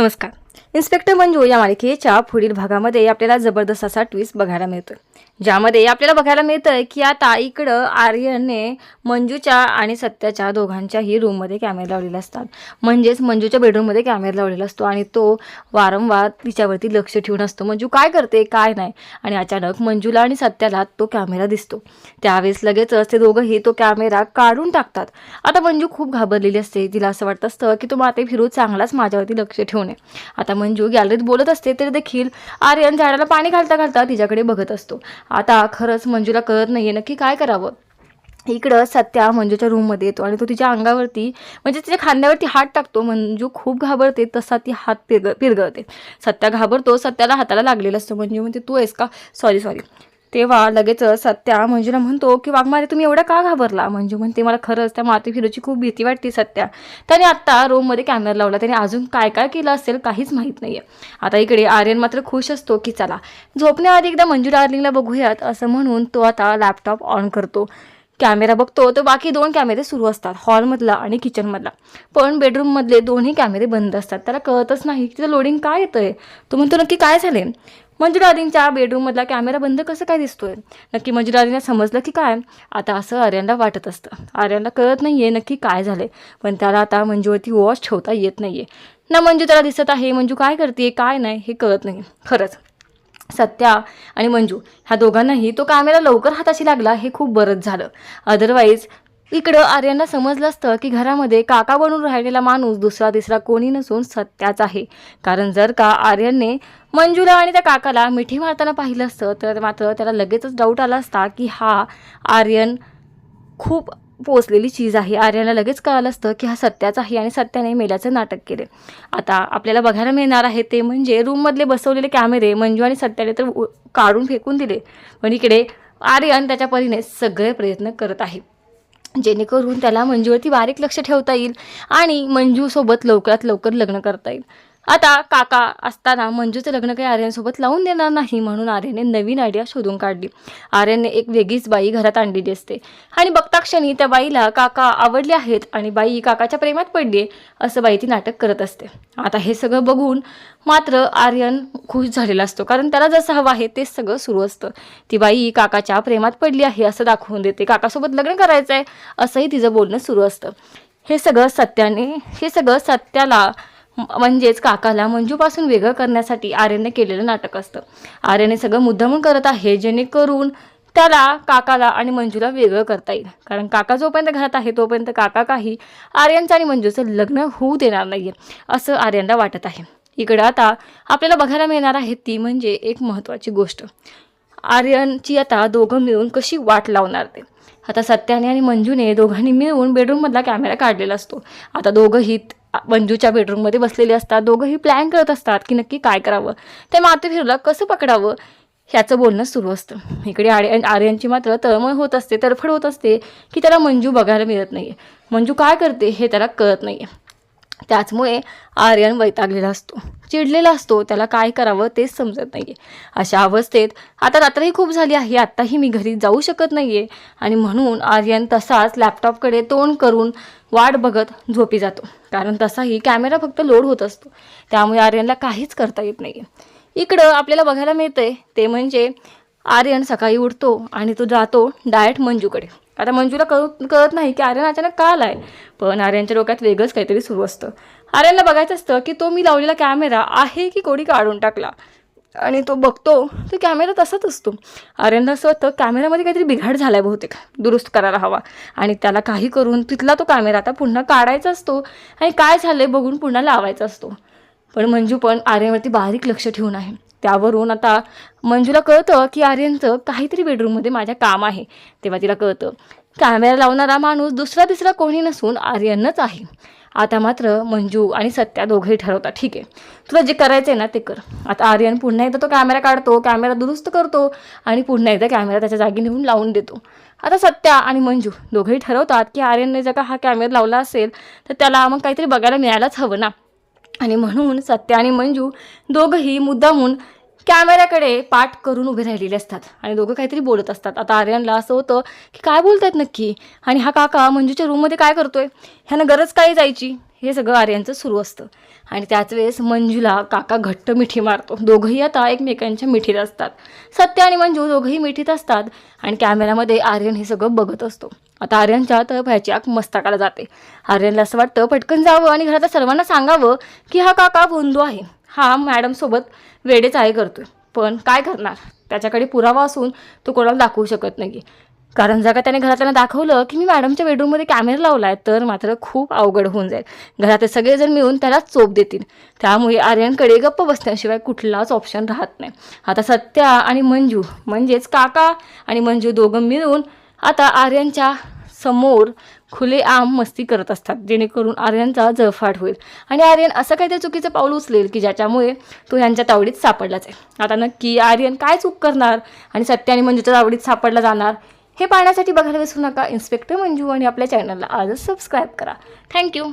नमस्कार. इन्स्पेक्टर मंजू या मालिकेच्या पुढील भागामध्ये आपल्याला जबरदस्त असा ट्विस्ट बघायला मिळतोय, ज्यामध्ये आपल्याला बघायला मिळतंय की आता इकडं आर्यनने मंजूच्या आणि सत्याच्या दोघांच्याही रूममध्ये कॅमेरे लावलेले असतात. म्हणजेच मंजूच्या बेडरूममध्ये कॅमेरा लावलेला असतो आणि तो वारंवार तिच्यावरती लक्ष ठेवून असतो, मंजू काय करते काय नाही. आणि अचानक मंजूला आणि सत्याला तो कॅमेरा दिसतो. त्यावेळेस लगेचच ते दोघंही तो कॅमेरा काढून टाकतात. आता मंजू खूप घाबरलेली असते. तिला असं वाटत असतं की तो माते फिरू चांगलाच माझ्यावरती लक्ष ठेवणे. आता मंजू गॅलरीत बोलत असते तरी देखील आर्यन झाडाला पाणी घालता घालता तिच्याकडे बघत असतो. आता खरंच मंजूला कळत नाहीये नक्की काय करावं. इकडं सत्या मंजूच्या रूममध्ये येतो आणि तो तिच्या अंगावरती म्हणजे तिच्या खांद्यावरती हात टाकतो. मंजू खूप घाबरते, तसा ती हात पिरगळते. सत्या घाबरतो, सत्याला हाताला लागलेला असतो. मंजू म्हणते तू आहेस का, सॉरी. तेव्हा लगेच सत्या मंजूला म्हणतो की वाघमारे तुम्ही एवढा का घाबरला. मंजू म्हणते मला खरंच त्या माती फिरूची खूप भीती वाटते सत्या. त्याने आत्ता रूममध्ये कॅमेरा लावला, त्याने अजून काय काय केलं असेल काहीच माहीत नाहीये. आता इकडे आर्यन मात्र खुश असतो की चला झोपण्याआधी एकदा मंजू डार्लिंगला बघूयात असं म्हणून तो आता लॅपटॉप ऑन करतो. कॅमेरा बघतो तर बाकी 2 कॅमेरे सुरू असतात, हॉलमधला आणि किचनमधला. पण बेडरूममधले दोन्ही कॅमेरे बंद असतात. त्याला कळतच नाही की तिचं लोडिंग काय येतंय. तो म्हणतो नक्की काय झाले. मंजू डार्लिंगच्या बेडरूममधला कॅमेरा बंद कसं काय दिसतोय. नक्की मंजू डार्लिंगला समजलं की काय. आता असं आर्यनला वाटत असतं. आर्यनला कळत नाहीये नक्की काय झालंय, पण त्याला आता मंजूवरती वॉच ठेवता येत नाहीये ना. मंजू त्याला दिसत आहे, मंजू काय करते काय नाही हे कळत नाही. खरंच सत्या आणि मंजू ह्या दोघांनाही तो कॅमेरा लवकर हाताशी लागला हे खूप बरंच झालं. अदरवाईज इकडं आर्यनला समजलं असतं की घरामध्ये काका बनून राहिलेला माणूस दुसरा तिसरा कोणी नसून सत्याच आहे. कारण जर का आर्यनने मंजूला आणि त्या काकाला मिठी मारताना पाहिलं असतं तर मात्र त्याला लगेचच डाऊट आला असता की हा आर्यन खूप पोचलेली चीज आहे. आर्यनला लगेच कळालं असतं की हा सत्याचा आहे आणि सत्याने मेल्याचं नाटक केले. आता आपल्याला बघायला मिळणार आहे ते म्हणजे रूममधले बसवलेले कॅमेरे मंजू आणि सत्याने तर काढून फेकून दिले, पण इकडे आर्यन त्याच्या परीने सगळे प्रयत्न करत आहे जेणेकरून त्याला मंजूवरती बारीक लक्ष ठेवता येईल आणि मंजूसोबत लवकरात लवकर लग्न करता येईल. आता काका असताना मंजूचं लग्न काही आर्यनसोबत लावून देणार नाही म्हणून आर्यनने नवीन आयडिया शोधून काढली. आर्यनने एक वेगळीच बाई घरात आणलेली असते आणि बघता क्षणी त्या बाईला काका आवडले आहेत आणि बाई काकाच्या प्रेमात पडली असं बाई ती नाटक करत असते. आता हे सगळं बघून मात्र आर्यन खुश झालेला असतो, कारण त्याला जसं हवं आहे तेच सगळं सुरू असतं. ती बाई काकाच्या प्रेमात पडली आहे असं दाखवून देते, काकासोबत लग्न करायचं आहे असंही तिचं बोलणं सुरू असतं. हे सगळं सत्याला म्हणजेच काकाला मंजूपासून वेगळं करण्यासाठी आर्यनने केलेलं नाटक असतं. आर्यनने सगळं मुद्दामून करत आहे जेणेकरून त्याला काकाला आणि मंजूला वेगळं करता येईल. कारण काका जोपर्यंत घरात आहे तोपर्यंत काका काही आर्यनचं आणि मंजूचं लग्न होऊ देणार नाहीये असं आर्यनला वाटत आहे. इकडं आता आपल्याला बघायला मिळणार आहे ती म्हणजे एक महत्त्वाची गोष्ट, आर्यनची आता दोघं मिळून कशी वाट लावणार ते. आता सत्याने आणि मंजूने दोघांनी मिळून बेडरूममधला कॅमेरा काढलेला असतो. आता दोघंही मंजूच्या बेडरूममध्ये बसलेले असतात. दोघंही प्लॅन करत असतात की नक्की काय करावं, त्या माते फिरूला कसं पकडावं ह्याचं बोलणं सुरू असतं. इकडे आर्यनची मात्र तळमळ होत असते, तडफड होत असते की त्याला मंजू बघायला मिळत नाही आहे. मंजू काय करते हे त्याला कळत नाही आहे. त्याचमुळे आर्यन वैतागलेला असतो, चिडलेला असतो, त्याला काय करावं तेच समजत नाही आहे. अशा अवस्थेत आता रात्रही खूप झाली आहे, आत्ताही मी घरी जाऊ शकत नाही आहे आणि म्हणून आर्यन तसाच लॅपटॉपकडे तोंड करून वाट बघत झोपी जातो. कारण तसाही कॅमेरा फक्त लोड होत असतो, त्यामुळे आर्यनला काहीच करता येत नाही आहे. इकडं आपल्याला बघायला मिळतंय ते म्हणजे आर्यन सकाळी उठतो आणि तो जातो डायरेक्ट मंजूकडे. आता मंजूला कळत नाही की आर्यन अचानक का आलाय, पण आर्यनच्या डोक्यात वेगळंच काहीतरी सुरू असतं. आर्यनला बघायचं असतं की तो मी लावलेला कॅमेरा आहे की कोणी काढून टाकला, आणि तो बघतो तो कॅमेरा तसाच असतो. आर्यनला असं वाटतं कॅमेरामध्ये काहीतरी बिघाड झालाय, बहुतेक दुरुस्त करायला हवा, आणि त्याला काही करून तिथला तो कॅमेरा आता पुन्हा काढायचा असतो आणि काय झालंय बघून पुन्हा लावायचा असतो. पण मंजू पण आर्यनवरती बारीक लक्ष ठेवून आहे. त्यावरून आता मंजूला कळतं की आर्यनचं काहीतरी बेडरूममध्ये माझ्या काम आहे. तेव्हा तिला कळतं कॅमेरा लावणारा माणूस दुसरा तिसरा कोणी नसून आर्यनच आहे. आता मात्र मंजू आणि सत्या दोघंही ठरवतात ठीक आहे तुला जे करायचं आहे ना ते कर. आता आर्यन पुन्हा एकदा तो कॅमेरा काढतो, कॅमेरा दुरुस्त करतो आणि पुन्हा एकदा कॅमेरा त्याच्या जागी नेऊन लावून देतो. आता सत्या आणि मंजू दोघंही ठरवतात की आर्यनने जर का हा कॅमेरा लावला असेल तर त्याला मग काहीतरी बघायला मिळायलाच हवं ना, आणि म्हणून सत्या आणि मंजू दोघंही मुद्दामून कॅमेऱ्याकडे पाठ करून उभे राहिलेले असतात आणि दोघं काहीतरी बोलत असतात. आता आर्यनला असं होतं की काय बोलतायत नक्की, आणि हा काका मंजूच्या रूममध्ये काय करतोय, ह्यानं गरज काय जायची हे सगळं आर्यनचं सुरू असतं. आणि त्याच वेळेस मंजूला काका घट्ट मिठी मारतो. दोघंही आता एकमेकांच्या मिठीत असतात. सत्य आणि मंजू दोघंही मिठीत असतात आणि कॅमेऱ्यामध्ये आर्यन हे सगळं बघत असतो. आता आर्यनच्या तळपायाची आग मस्तकाला जाते. आर्यनला असं वाटतं पटकन जावं आणि घरातल्या सर्वांना सांगावं की हा काका बंधू आहे, हा मॅडमसोबत वेडेचाळे करतोय. पण काय करणार, त्याच्याकडे पुरावा असून तो कोणाला दाखवू शकत नाही. कारण जर का त्याने घरातल्यांना दाखवलं की मी मॅडमच्या बेडरूममध्ये कॅमेरा लावला आहे तर मात्र खूप अवघड होऊन जाईल. घरातले सगळेजण मिळून त्याला चोप देतील. त्यामुळे आर्यनकडे गप्प बसण्याशिवाय कुठलाच ऑप्शन राहत नाही. आता सत्या आणि मंजू म्हणजेच काका आणि मंजू दोघं मिळून आता आर्यनच्या समोर खुलेआम मस्ती करत असतात, जेणेकरून आर्यनचा जळफाट होईल आणि आर्यन असं काहीतरी चुकीचं पाऊल उचलेल की ज्याच्यामुळे तो यांच्या तावडीत सापडलाच आहे. आता नक्की आर्यन काय चूक करणार आणि सत्य आणि मंजूच्या तावडीत सापडला जाणार हे पाहण्यासाठी बघायला विसरू नका इन्स्पेक्टर मंजू आणि आपल्या चॅनलला आजच सबस्क्राईब करा. थँक्यू.